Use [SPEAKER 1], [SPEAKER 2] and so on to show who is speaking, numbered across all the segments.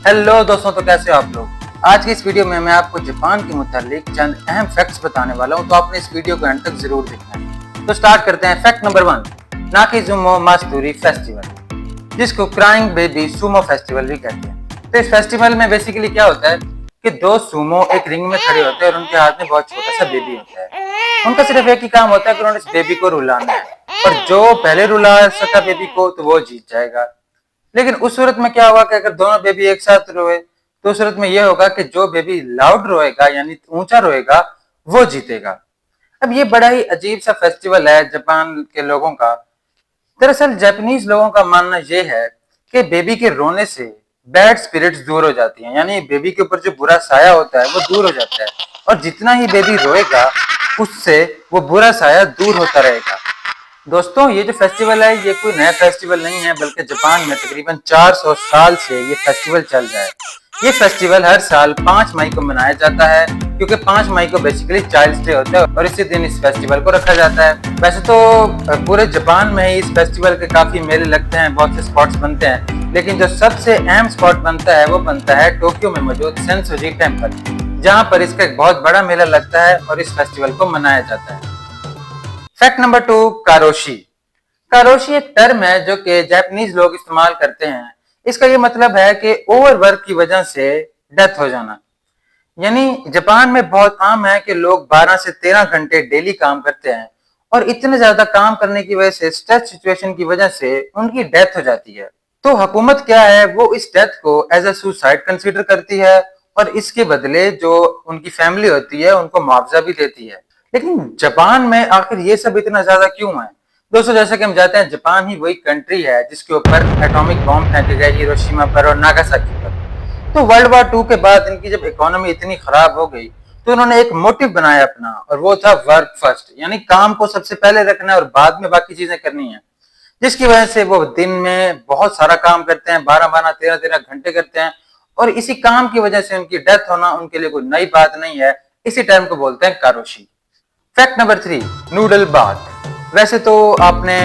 [SPEAKER 1] Hello दोस्तों, तो कैसे हो आप लोग। आज की इस वीडियो में मैं आपको जापान के मुतालिक चंद अहम फैक्ट्स बताने वाला हूं, तो आपने इस वीडियो को एंड तक जरूर देखना है। तो स्टार्ट करते हैं। फैक्ट नंबर 1, नाकीजुमो मात्सुरी फेस्टिवल, जिसको क्राइंग बेबी सुमो फेस्टिवल भी कहते हैं। तो इस फेस्टिवल में बेसिकली क्या होता है कि दो सुमो एक रिंग में खड़े होते हैं और उनके हाथ में बहुत छोटा सा बेबी होता है। उनका सिर्फ एक ही काम होता है कि उन्होंने इस बेबी को रुलाना है, और जो पहले रुला सका बेबी को तो वो जीत जाएगा। लेकिन उस सूरत में क्या होगा कि अगर दोनों बेबी एक साथ रोए तो उस सूरत में यह होगा कि जो बेबी लाउड रोएगा यानी ऊंचा रोएगा वो जीतेगा। अब ये बड़ा ही अजीब सा फेस्टिवल है जापान के लोगों का। दरअसल जापानीज लोगों का मानना यह है कि बेबी के रोने से बैड स्पिरिट्स दूर हो जाती हैं, यानी बेबी के ऊपर जो बुरा साया होता है वो दूर हो जाता है, और जितना ही बेबी रोएगा उससे वो बुरा साया दूर होता रहेगा। दोस्तों, ये जो फेस्टिवल है ये कोई नया फेस्टिवल नहीं है, बल्कि जापान में तकरीबन 400 साल से ये फेस्टिवल चल रहा है। ये फेस्टिवल हर साल 5 मई को मनाया जाता है, क्योंकि 5 मई को बेसिकली चाइल्ड्स डे होता है और इसी दिन इस फेस्टिवल को रखा जाता है। वैसे तो पूरे जापान में ही इस फेस्टिवल के काफी मेले लगते हैं, बहुत से स्पॉट्स बनते हैं, लेकिन जो सबसे अहम स्पॉट बनता है वो बनता है टोक्यो में मौजूद सेंसोजी टेम्पल, जहाँ पर इसका एक बहुत बड़ा मेला लगता है और इस फेस्टिवल को मनाया जाता है। Fact number 2, कारोशी। कारोशी एक टर्म है जो कि जापानीज लोग इस्तेमाल करते हैं। इसका ये मतलब है कि ओवरवर्क की वजह से डेथ हो जाना। यानी जापान में बहुत आम है कि लोग 12 से 13 घंटे डेली काम करते हैं, और इतने ज्यादा काम करने की वजह से स्ट्रेस सिचुएशन की वजह से उनकी डेथ हो जाती है। तो हुकूमत क्या है, वो इस डेथ को एज अ सुसाइड कंसीडर करती है और इसके बदले जो उनकी फैमिली होती है उनको मुआवजा भी देती है। लेकिन जापान में आखिर ये सब इतना ज्यादा क्यों है? दोस्तों, जैसा कि हम जानते हैं जापान ही वही कंट्री है जिसके ऊपर एटॉमिक बॉम्ब फेंके गए हिरोशिमा पर और नागासाकी पर। तो वर्ल्ड वॉर 2 के बाद इनकी जब इकोनॉमी इतनी खराब हो गई तो उन्होंने एक मोटिव बनाया अपना, और वो था वर्क फर्स्ट, यानी काम को सबसे पहले रखना है और बाद में बाकी चीजें करनी है। जिसकी वजह से वो दिन में बहुत सारा काम करते हैं, 12-12 13-13 घंटे करते हैं, और इसी काम की वजह से उनकी डेथ होना उनके लिए कोई नई बात नहीं है। इसी टाइम को बोलते हैं karoshi. Fact number 3, noodle bath. वैसे तो आपने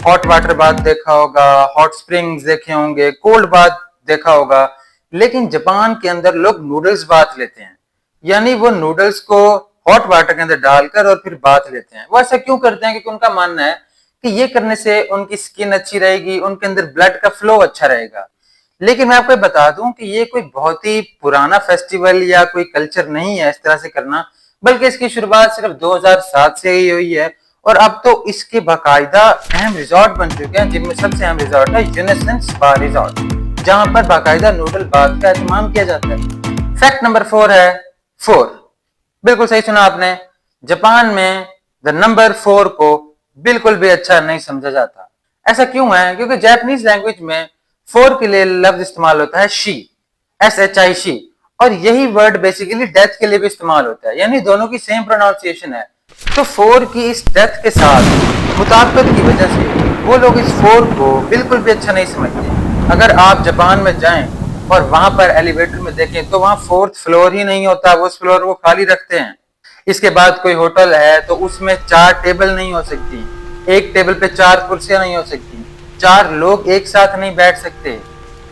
[SPEAKER 1] हॉट वाटर बाथ देखा होगा, हॉट स्प्रिंग्स देखे होंगे, कोल्ड बाथ देखा होगा, लेकिन जापान के अंदर लोग नूडल्स बाथ लेते हैं। यानी वो नूडल्स को हॉट वाटर के अंदर डालकर और फिर बाथ लेते हैं। वो ऐसा क्यों करते हैं? क्योंकि उनका मानना है कि ये करने से उनकी स्किन अच्छी रहेगी, उनके अंदर ब्लड का फ्लो अच्छा रहेगा। लेकिन मैं आपको बता दूं कि ये कोई बहुत ही पुराना फेस्टिवल या कोई कल्चर नहीं है इस तरह से करना, बल्कि इसकी शुरुआत सिर्फ 2007 से ही हुई है, और अब तो इसके बाकायदा अहम रिजॉर्ट बन चुके हैं, जिनमें सबसे अहम रिजॉर्ट है यूनिसन स्पा रिजॉर्ट, जहां पर बाकायदा नूडल बाथ का एहतमाम किया जाता है। फैक्ट नंबर 4 है 4। बिल्कुल सही सुना आपने। जापान में द नंबर 4 को बिल्कुल भी अच्छा नहीं समझा जाता। ऐसा क्यों है? क्योंकि जापानीज लैंग्वेज में 4 के लिए लफ्ज इस्तेमाल होता है शी, SHI शी, और यही वर्ड बेसिकली डेथ के लिए भी इस्तेमाल होता है, यानी दोनों की सेम प्रोनाउंसिएशन है। तो 4 की इस डेथ के साथ मुताबिकत की वजह से वो लोग इस 4 को बिल्कुल भी अच्छा नहीं समझते। अगर आप जापान में जाएं और वहां पर एलिवेटर में देखें तो वहां 4th फ्लोर ही नहीं होता, वो उस फ्लोर को खाली रखते हैं। इसके बाद कोई होटल है तो उसमें 4 टेबल नहीं हो सकती, एक टेबल पे 4 कुर्सियां नहीं हो सकती, 4 लोग एक साथ नहीं बैठ सकते,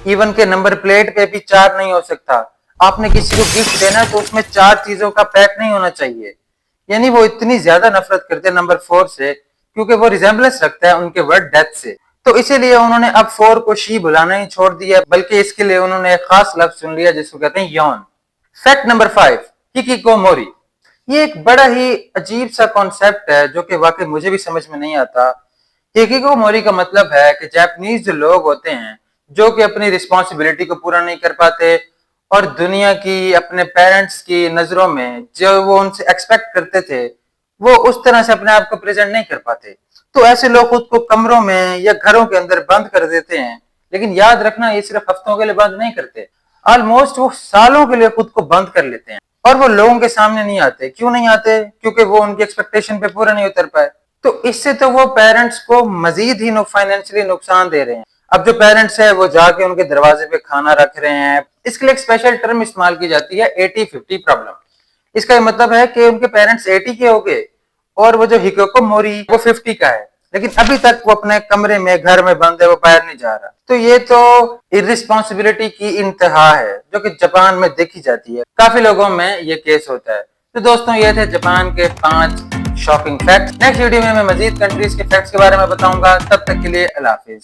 [SPEAKER 1] इवन के नंबर प्लेट पे भी 4 नहीं हो सकता। आपने किसी को गिफ्ट देना है तो उसमें 4 चीजों का पैक नहीं होना चाहिए। यानी वो इतनी ज्यादा नफरत करते हैं नंबर 4 से, क्योंकि वो रिजेम्बलेंस रखता है उनके वर्ड डेथ से। तो इसीलिए उन्होंने अब 4 को शी बुलाना ही छोड़ दिया, बल्कि इसके लिए उन्होंने एक खास लफ्ज चुन लिया जिसको कहते हैं यौन। Fact number 5, hikikomori. ये एक बड़ा ही अजीब सा कॉन्सेप्ट है जो कि वाकई मुझे भी समझ में नहीं आता। हिकिकोमोरी का मतलब है कि जापानीज जो लोग होते हैं जो कि अपनी रिस्पॉन्सिबिलिटी को पूरा नहीं कर पाते, और दुनिया की, अपने पेरेंट्स की नजरों में जो वो उनसे एक्सपेक्ट करते थे वो उस तरह से अपने आप को प्रेजेंट नहीं कर पाते। तो ऐसे लोग खुद को कमरों में या घरों के अंदर बंद कर देते हैं। लेकिन याद रखना, ये सिर्फ हफ्तों के लिए बंद नहीं करते, ऑलमोस्ट वो सालों के लिए खुद को बंद कर लेते हैं, और वो लोगों के सामने नहीं आते। क्यों नहीं आते? क्योंकि वो उनकी एक्सपेक्टेशन पे पूरा नहीं उतर पाए। तो इससे तो वो पेरेंट्स को मजीद ही फाइनेंशियली नुकसान दे रहे हैं। अब जो पेरेंट्स है वो जाके उनके दरवाजे पे खाना रख रहे हैं। इसके लिए एक स्पेशल टर्म इस्तेमाल की जाती है, 80-50 प्रॉब्लम। इसका मतलब है कि उनके पेरेंट्स 80 के हो गए और वो जो हिकोकोमोरी वो 50 का है, लेकिन अभी तक वो अपने कमरे में घर में बंद है, वो बाहर नहीं जा रहा। तो ये तो इर्रिस्पॉन्सिबिलिटी की इंतहा है जो कि जापान में देखी जाती है। काफी लोगों में ये केस होता है। तो दोस्तों ये थे जापान के 5 शॉकिंग फैक्ट्स। नेक्स्ट वीडियो में मैं मजीद कंट्रीज के फैक्ट्स के बारे में बताऊंगा। तब तक के लिए अल्लाह हाफिज।